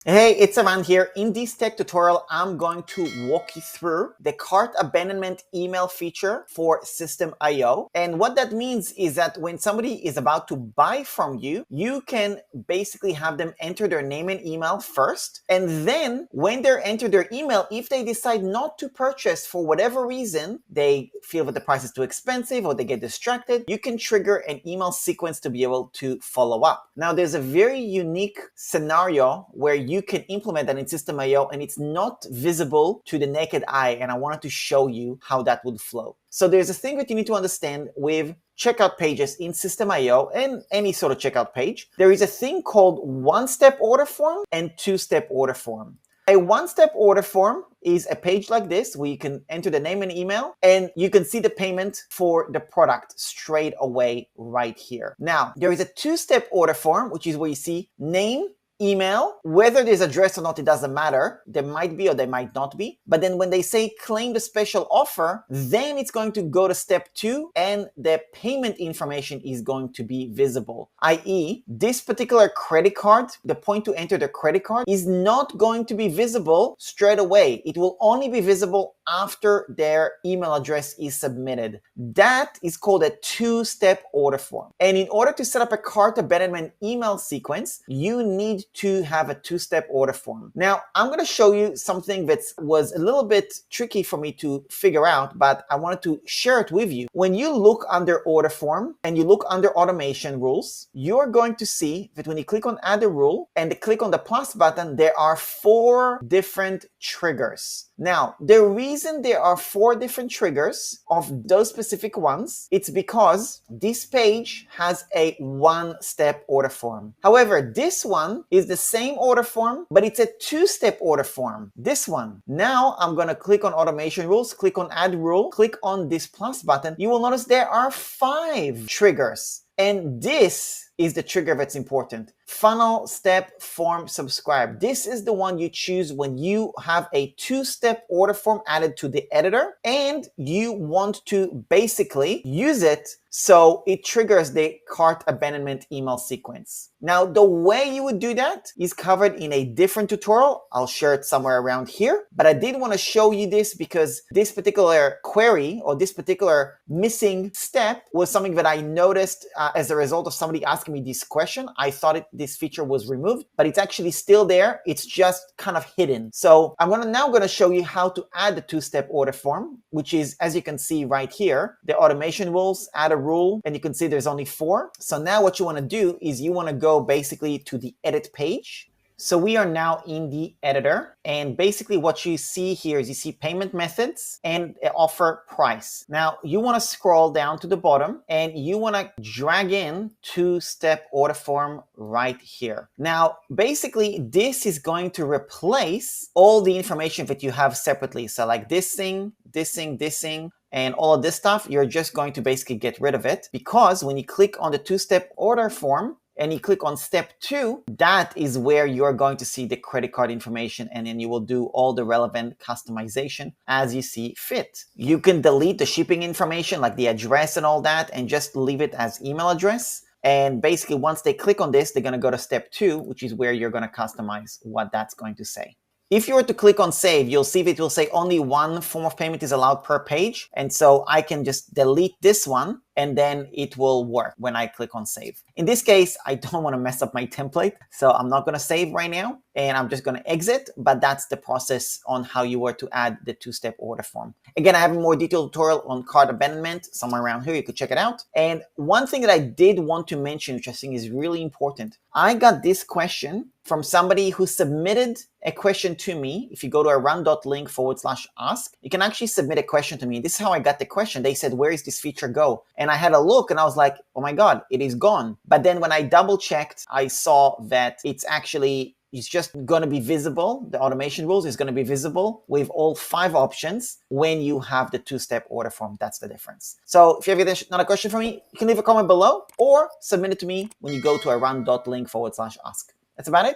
Hey, it's Aman here. In this tech tutorial, I'm going to walk you through the cart abandonment email feature for System.io. And what that means is that when somebody is about to buy from you, you can basically have them enter their name and email first. And then when they enter their email, if they decide not to purchase for whatever reason, they feel that the price is too expensive or they get distracted, you can trigger an email sequence to be able to follow up. Now, there's a very unique scenario where you can implement that in System.io and it's not visible to the naked eye. And I wanted to show you how that would flow. So there's a thing that you need to understand with checkout pages in System.io and any sort of checkout page. There is a thing called one-step order form and two-step order form. A one-step order form is a page like this where you can enter the name and email and you can see the payment for the product straight away right here. Now, there is a two-step order form, which is where you see name, email, whether there's address or not, it doesn't matter. There might be or there might not be. But then when they say claim the special offer, then it's going to go to step 2 and the payment information is going to be visible. I.e., this particular credit card, the point to enter the credit card is not going to be visible straight away. It will only be visible after their email address is submitted. That is called a two-step order form. And in order to set up a cart abandonment email sequence, you need to have a two-step order form. Now, I'm going to show you something that was a little bit tricky for me to figure out, but I wanted to share it with you. When you look under order form and you look under automation rules, you're going to see that when you click on add a rule and click on the plus button, there are 4 different triggers. Now, the reason there are 4 different triggers of those specific ones, it's because this page has a one-step order form. However, this one is the same order form, but it's a two-step order form. This one. Now, I'm going to click on automation rules, click on add rule, click on this plus button. You will notice there are 5 triggers. And this is the trigger that's important. Funnel, step, form, subscribe. This is the one you choose when you have a two-step order form added to the editor and you want to basically use it so it triggers the cart abandonment email sequence. Now, the way you would do that is covered in a different tutorial. I'll share it somewhere around here, but I did want to show you this because this particular query or this particular missing step was something that I noticed as a result of somebody asking me this question. I thought this feature was removed, but it's actually still there. It's just kind of hidden. So I'm now going to show you how to add the two-step order form, which is, as you can see right here, the automation rules, add a rule, and you can see there's only 4. So now what you want to do is you want to go basically to the edit page. So we are now in the editor, and basically what you see here is you see payment methods and offer price. Now you want to scroll down to the bottom and you want to drag in two-step order form right here. Now basically this is going to replace all the information that you have separately. So like this thing, and all of this stuff, you're just going to basically get rid of it, because when you click on the two-step order form and you click on step 2, that is where you're going to see the credit card information, and then you will do all the relevant customization as you see fit. You can delete the shipping information like the address and all that and just leave it as email address. And basically once they click on this, they're going to go to step 2, which is where you're going to customize what that's going to say. If you were to click on save, you'll see that it will say only one form of payment is allowed per page. And so I can just delete this one and then it will work when I click on save. In this case, I don't want to mess up my template, so I'm not going to save right now and I'm just going to exit, but that's the process on how you were to add the two-step order form. Again, I have a more detailed tutorial on cart abandonment somewhere around here. You could check it out. And one thing that I did want to mention, which I think is really important, I got this question from somebody who submitted a question to me. If you go to eran.link/ask, you can actually submit a question to me. This is how I got the question. They said, where is this feature go? And I had a look and I was like, oh my God, it is gone. But then when I double checked, I saw that it's just going to be visible. The automation rules is going to be visible with all 5 options when you have the two-step order form. That's the difference. So if you have another question for me, you can leave a comment below or submit it to me when you go to eran.link/ask. That's about it.